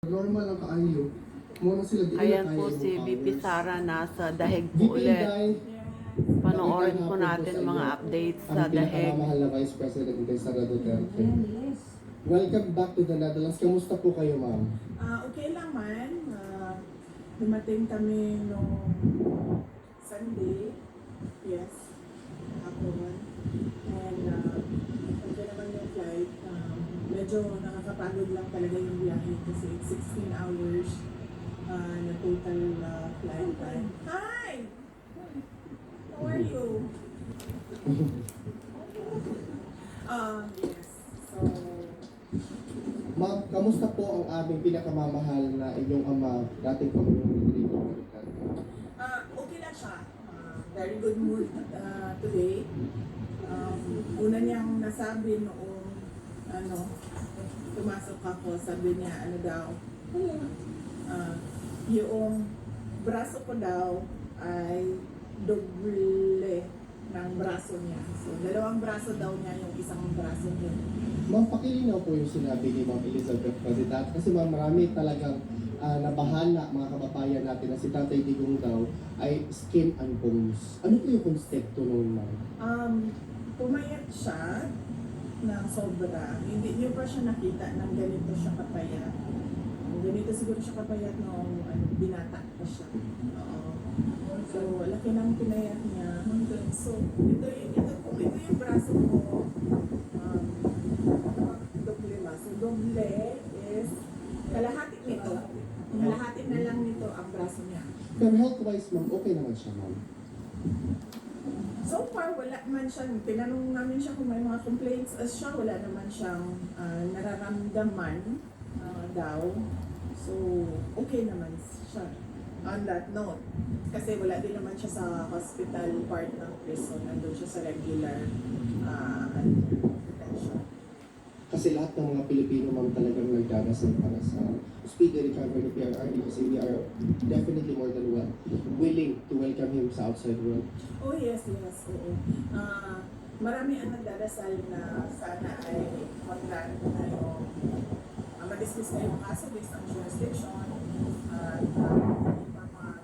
Normal ang kaayo. Muna sila di Ayan na po kaya si yung VP hours. Sara, nasa Daheg po VP ulit. Inday, Panoorin po magandang hapon natin sa mga inyo. updates Ang sa Daheg. pinakamamahal na Vice President Inday Sara Duterte. Welcome back to the Netherlands. Kamusta po kayo, ma'am? Okay lang man. Dumating kami noong Sunday. Yes. Hapon. And okay naman yung flight. Medyo nakakapagod lang talaga yung biyahe kasi 16 hours na total flight time. Hi! How are you? Yes. So, Ma'am, kamusta po ang aming pinakamamahal na inyong ama, dating Pangulong Rodrigo Duterte? okay lang siya. Very good mood today. Una niyang nasabi noong pumasok ako, sabi niya yung braso ko daw ay doble ng braso niya. So, dalawang braso daw niya, yung isang braso niya. Ma'am, pakilinaw po yung sinabi ni Ma'am Elizabeth Cadidat. Kasi ma'am, marami talagang nabahala mga kababayan natin na si Tatay Digong daw ay skin and bones. Ano po yung konsepto noon, ma'am? Pumayat siya ng sobra. Hindi niyo pa siya nakita ng ganito siya kapayat. Ganito siguro siya kapayat nung binata pa siya. So, laki ng pinayat niya. So, ito yung braso ko. Doble ba? So, doble is kalahati nito. Kalahati na lang nito ang braso niya. Pero health-wise, ma'am, okay naman siya, ma'am. So far, wala man siya. Tinanong namin siya kung may mga complaints siya. Wala naman siyang nararamdaman daw. So, okay naman siya on that note. Kasi wala din naman siya sa hospital part ng prison. Nandun siya sa regular detention. Kasi lahat ng mga Pilipino, ma'am, talagang nagdarasal para sa speedy recovery ni PRRD kasi we are definitely more than willing to welcome him sa outside world. Oh yes, oo. Marami ang nagdarasal na sana ay ma-dismiss na yung kaso based on jurisdiction at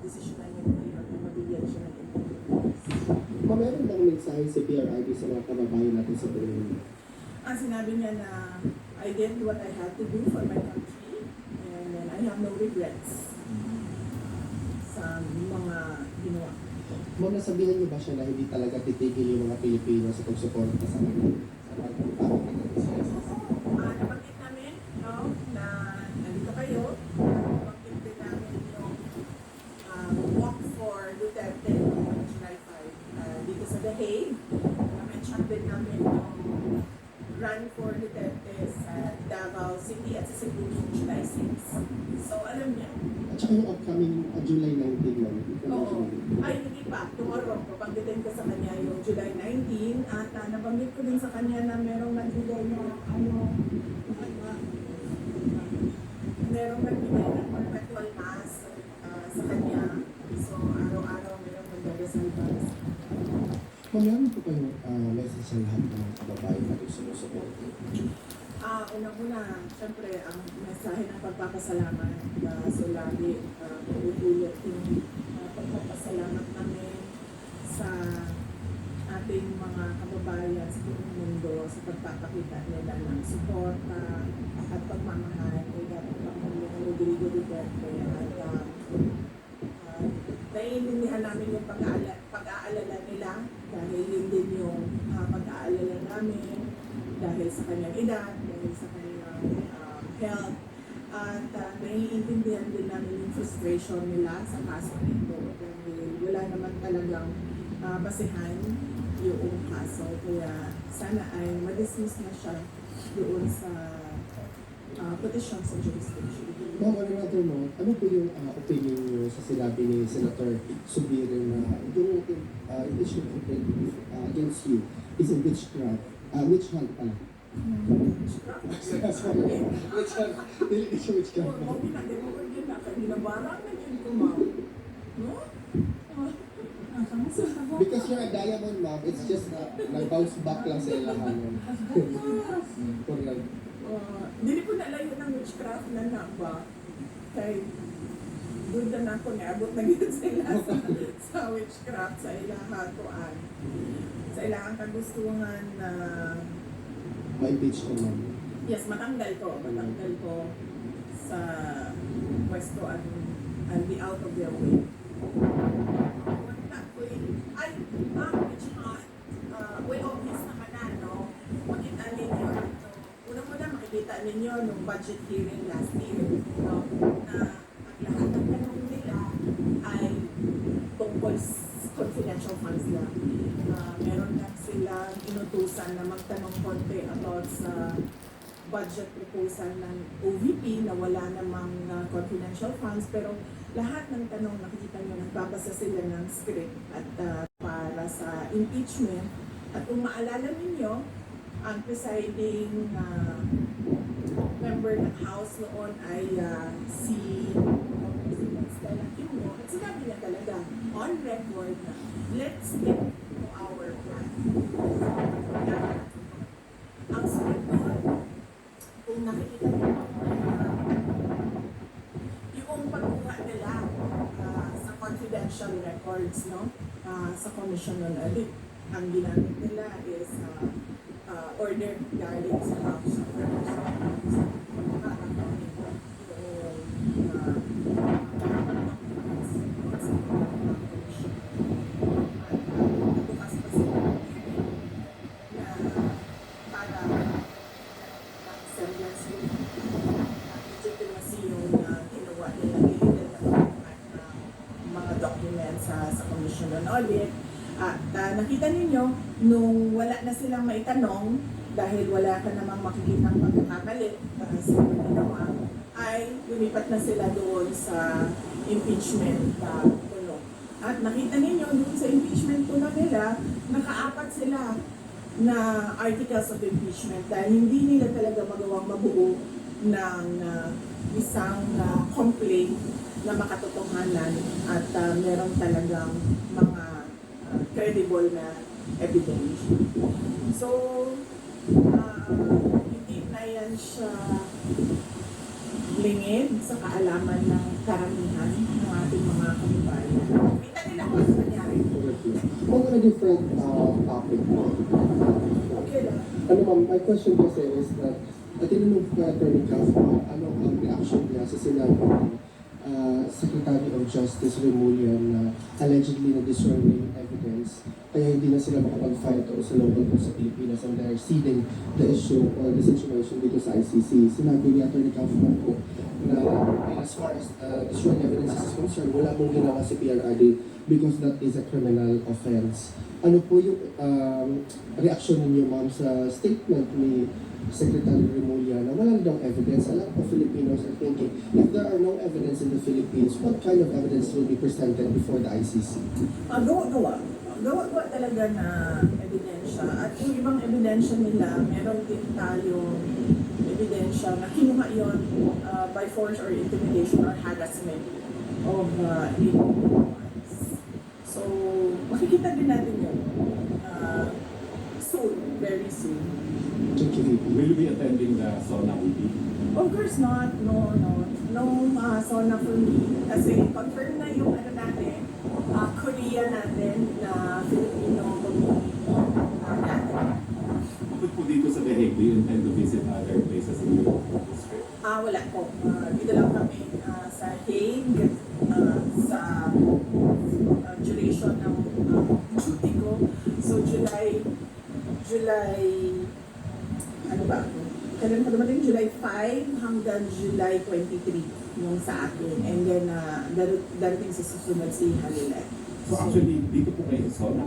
desisyon na yun na mabigyan siya ng independence. Ma'am, meron bang mensahe si PRRD sa mga kababayan natin sa Burundi? Sinabi niya na I did what I had to do for my country and then I have no regrets sa mga ginawa. Ma'am, nasabihan niyo ba siya na hindi talaga titigil yung mga Pilipino sa pagsuporta sa kanya? Nabanggit namin na nandito kayo. Nabanggit din namin yung walk for Duterte on July 5 dito sa The Hague. Na-mention din namin yung run for Duterte sa Davao City at sa Cebu July 6. So alam niya. At saka yung upcoming July 19, ma'am. Oo. Ay, hindi pa. Tomorrow, papanggitin ko sa kanya yung July 19 at nabanggit ko din sa kanya na merong nagbigay ng merong nagbigay ng perpetual mass sa kanya. So, araw-araw merong magdadasal para sa kanya. Ma'am, meron po kayong message sa lahat ng mga kababayan natin sumusuporta? Unang-una, syempre, ang mensahe ng pagpapasalamat. So, lagi pag-utulot yung pagpapasalamat namin sa ating mga kababayan sa buong mundo sa pagpapakita nila ng suporta at pagmamahal kay dating Pangulong Rodrigo Duterte at naiintindihan namin yung pag-aalala nila dahil yun din yung pag-aalala namin dahil sa kanyang edad, dahil sa kanyang health at naiintindihan din namin yung frustration nila sa kaso nito dahil wala naman talagang basehan yung kaso kaya sana ay ma-dismiss na siya doon sa petition sa jurisdiction. Ma'am, on another note, ano po yung opinion niyo sa sinabi ni Senator Subirin na yung impeachment against you is a witch hunt pala? Sorry. Witch hunt. Hindi siya witch hunt. Oo, pinag-record yun na. Ginabarang na yun kumaw. No? Because you're a diamond, ma'am, it's just na nag-bounce back lang sa ilahan. Correct. Dili ko nalayo ng witchcraft na ba? Kay doon na ako niabot na gid sila sa witchcraft sa ilang hatuan. Sa ilang kagustuhan na Ma-impeach ko ma'am. yes, matanggal ko sa pwesto at I'll be out of their way. Wala ko ay, witch hunt. Well, obvious naman na, no? Makita ninyo ito. Unang-una makikita ninyo nung budget hearing last year, no? Na ang lahat ng tanong nila ay tungkol confidential funds lang. Meron lang silang inutusan na magtanong konti about sa budget proposal ng OVP na wala namang confidential funds, pero lahat ng tanong nakikita nyo, nagbabasa sila ng script at para sa impeachment. At kung maalala ninyo, ang presiding member ng House noon ay si President Stella Kimbo. At sinabi niya talaga, on record na, let's get to our plan. Ang sunod, kung nakikita niyo, yung pagkuha nila sa confidential records, no? Sa Commission on Audit, ang ginamit nila is order galing sa House of Representatives. Sa Commission on Audit. At nakita ninyo, nung wala na silang maitanong, dahil wala ka namang makikitang pagkakamalit sa ginawa, ay lumipat na sila doon sa impeachment puno. At nakita ninyo, doon sa impeachment puno nila, nakaapat sila na articles of impeachment dahil hindi nila talaga magawang mabuo ng isang complaint na makatotohanan at meron talagang mga credible na evidence. So, hindi na yan siya lingid sa kaalaman ng karamihan ng ating mga kababayan. Kita nila kung ano nangyari. On a different topic. Okay lang. Ano ma'am, my question kasi is that tinanong ko Attorney Kaufman, ano ang reaction niya sa sinabi ng Secretary of Justice Remulla na allegedly na-destroy na yung evidence kaya hindi na sila makapag-file to sa local court sa Pilipinas and they're ceding the issue or the situation dito sa ICC. Sinabi ni Attorney Kaufman po na as far as destroying evidence is concerned, wala mong ginawa si PRRD because that is a criminal offense. Ano po yung reaction ninyo ma'am sa statement ni Secretary Remulla na walang daw evidence? A lot of Filipinos are thinking, if there are no evidence in the Philippines, what kind of evidence will be presented before the ICC? Gawa talaga na ebidensya. At yung ibang ebidensya nila, meron din tayong ebidensya na kinuha yun by force or intimidation or harassment of individuals. So, makikita din natin yun soon, very soon. Will you be attending the SONA meeting? Of course not. No SONA for me. Kasi confirm na yung ano natin, Korea natin na Filipino community natin. Bukod po dito sa The Hague, do you intend to visit other places in your district? Wala po. Dito lang kami sa Hague, sa duration ng duty ko. So July, ano ba? Kailan pa dumating? July 5 hanggang July 23 yung sa akin. And then, darating sa susunod si Halilet. So actually, dito po kayo sa SONA?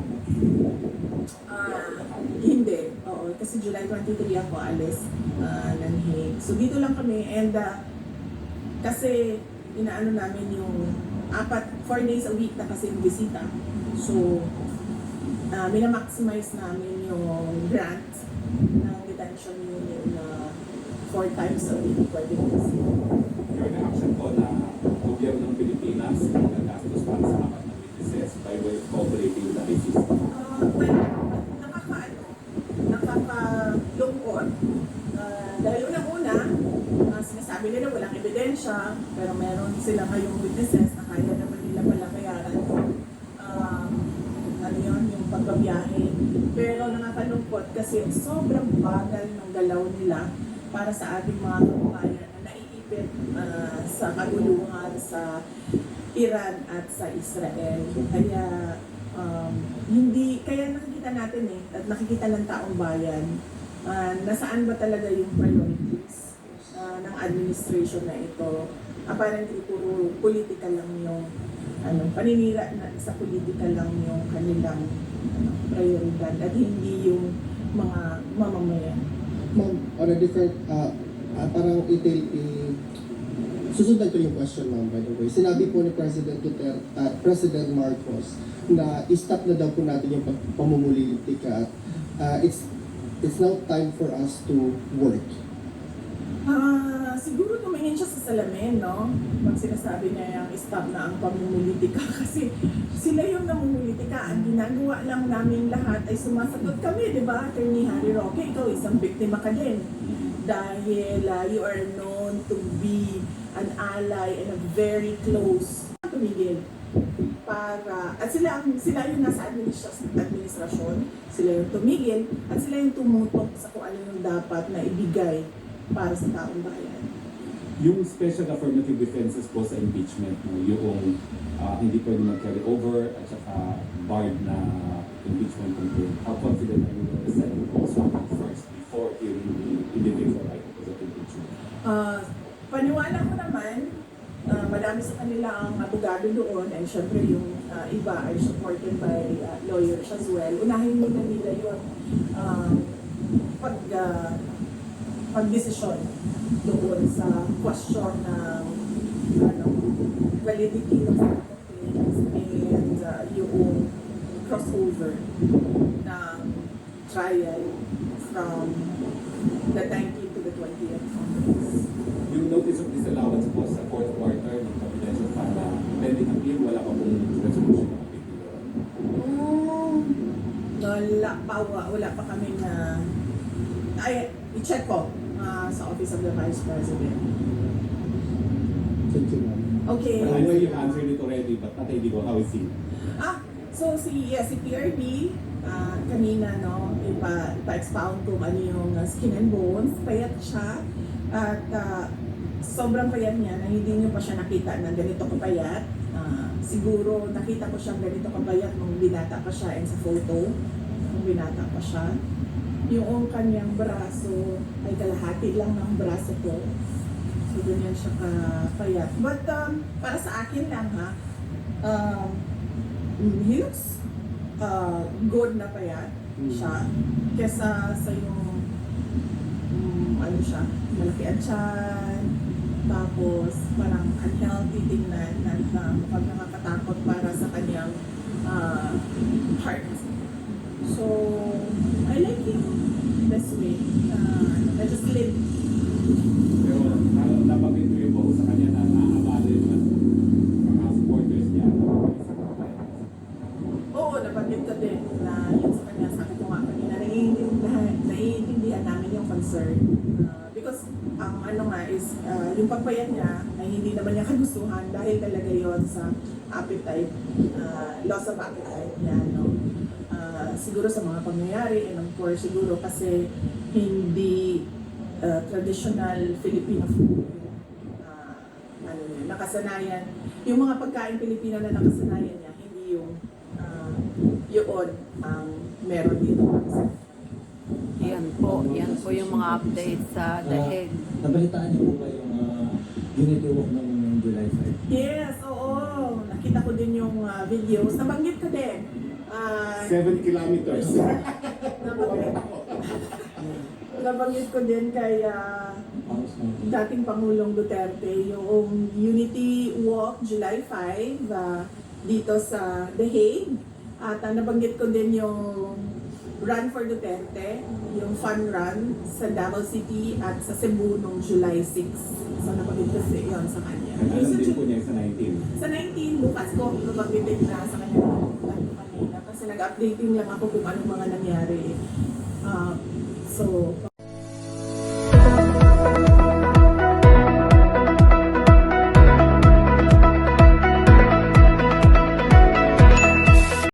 Hindi. Oo. Kasi July 23 ako alis ng Hague. So dito lang kami. And kasi inaano namin yung 4 days a week na kasi yung bisita. So, minamaximize namin yung grant ng detention unit na 4 times a week pwede kasi. Your reaction po na gobyerno ng Pilipinas nagagastos para sa apat na witnesses by way of cooperating with the ICC? Well, nakakalungkot. Dahil unang-una, Pero meron sila ngayong witnesses na kaya naman nila pala bayaran ano yun, yung pagbabiyahe. Pero nakakalungkot kasi sobrang bagal ng galaw nila para sa ating mga kababayan na naiipit sa kaguluhan sa Iran at sa Israel. Kaya kaya nakikita natin at nakikita ng taong bayan nasaan ba talaga yung priorities ng administration na ito. Apparently puro political lang yung paninira na sa politika lang yung kanilang prioridad at hindi yung mga mamamayan. Ma'am, on a different, parang susundan ko yung question, ma'am, by the way. Sinabi po ni President Duterte, President Marcos, na i-stop na daw po natin yung pamumulitika at it's now time for us to work. Siguro tumingin siya sa salamin, no? Pag sinasabi niya yung stop na ang pamumulitika kasi sila yung namumulitika. Ang ginagawa lang namin lahat ay sumasagot kami, di ba? Attorney Harry Roque, ikaw isang biktima ka din. Dahil you are known to be an ally and a very close tumigil para at sila yung nasa administrasyon, sila yung tumigil at sila yung tumutok sa kung ano yung dapat na ibigay para sa taong bayan. Yung special affirmative defenses po sa impeachment, no, yung hindi pwede mag-carry over at saka barred na impeachment complaint, how confident are you that the Senate also first before hearing the individual items of impeachment? Paniwala ko naman, madami sa kanila ang abogado doon and syempre yung iba ay supported by lawyers as well. Unahin muna nila yung pagdesisyon doon sa question ng validity of the complaints and yung crossover ng trial from the 19th to the 20th Congress. Yung notice of disallowance po sa fourth quarter ng confidential fund na pending appeal, wala pa pong resolution ng appeal. Wala pa kami na i-check ko sa Office of the Vice President. Thank you, ma'am. Okay. I know you've answered it already, but Tatay Digo, how is he? So si PRD, kanina, no, ipa-expound kung ano yung skin and bones, payat siya, at sobrang payat niya na hindi niyo pa siya nakita na ganito kapayat. Siguro nakita ko siyang ganito kapayat nung binata pa siya and sa photo, nung binata pa siya. Yung kanyang braso ay kalahati lang ng braso ko. So ganyan siya kapayat. But para sa akin lang he looks good na payat siya kesa sa yung ano siya, malaki ang tiyan, tapos parang unhealthy tingnan at mukhang nakakatakot para sa kanyang heart. So, I like him this way. Medyo slim. Pero nabanggit ko yung buo sa kanya na naabali naman mga supporters niya. Oo, nabanggit ko din na yun sa kanya. Sabi ko nga kanina, naiintindihan namin yung concern. Because ang ano nga is, yung pagpayat niya ay hindi naman niya kagustuhan dahil talaga yon sa appetite, loss of appetite niya, no? Siguro sa mga pangyayari, and of course siguro kasi hindi traditional Filipino food. Nakasanayan, yung mga pagkain Pilipino na nakasanayan niya, hindi yung yun ang meron dito. Yan po yung mga updates sa dahig. Nabalitaan niyo po ba yung unity walk ng July 5? Yes, oo. Nakita ko din yung videos. Nabanggit ko din. 7 kilometers. Nabanggit ko din kay dating Pangulong Duterte yung Unity Walk July 5 dito sa The Hague. At nabanggit ko din yung Run for Duterte, yung fun run sa Davao City at sa Cebu noong July 6. So nabanggit ko yun sa kanya. Alam din po niya sa 19. Sa 19, bukas ko, nabanggit na sa kanya kanina. Kasi nag-updating lang ako kung anong mga nangyari. So,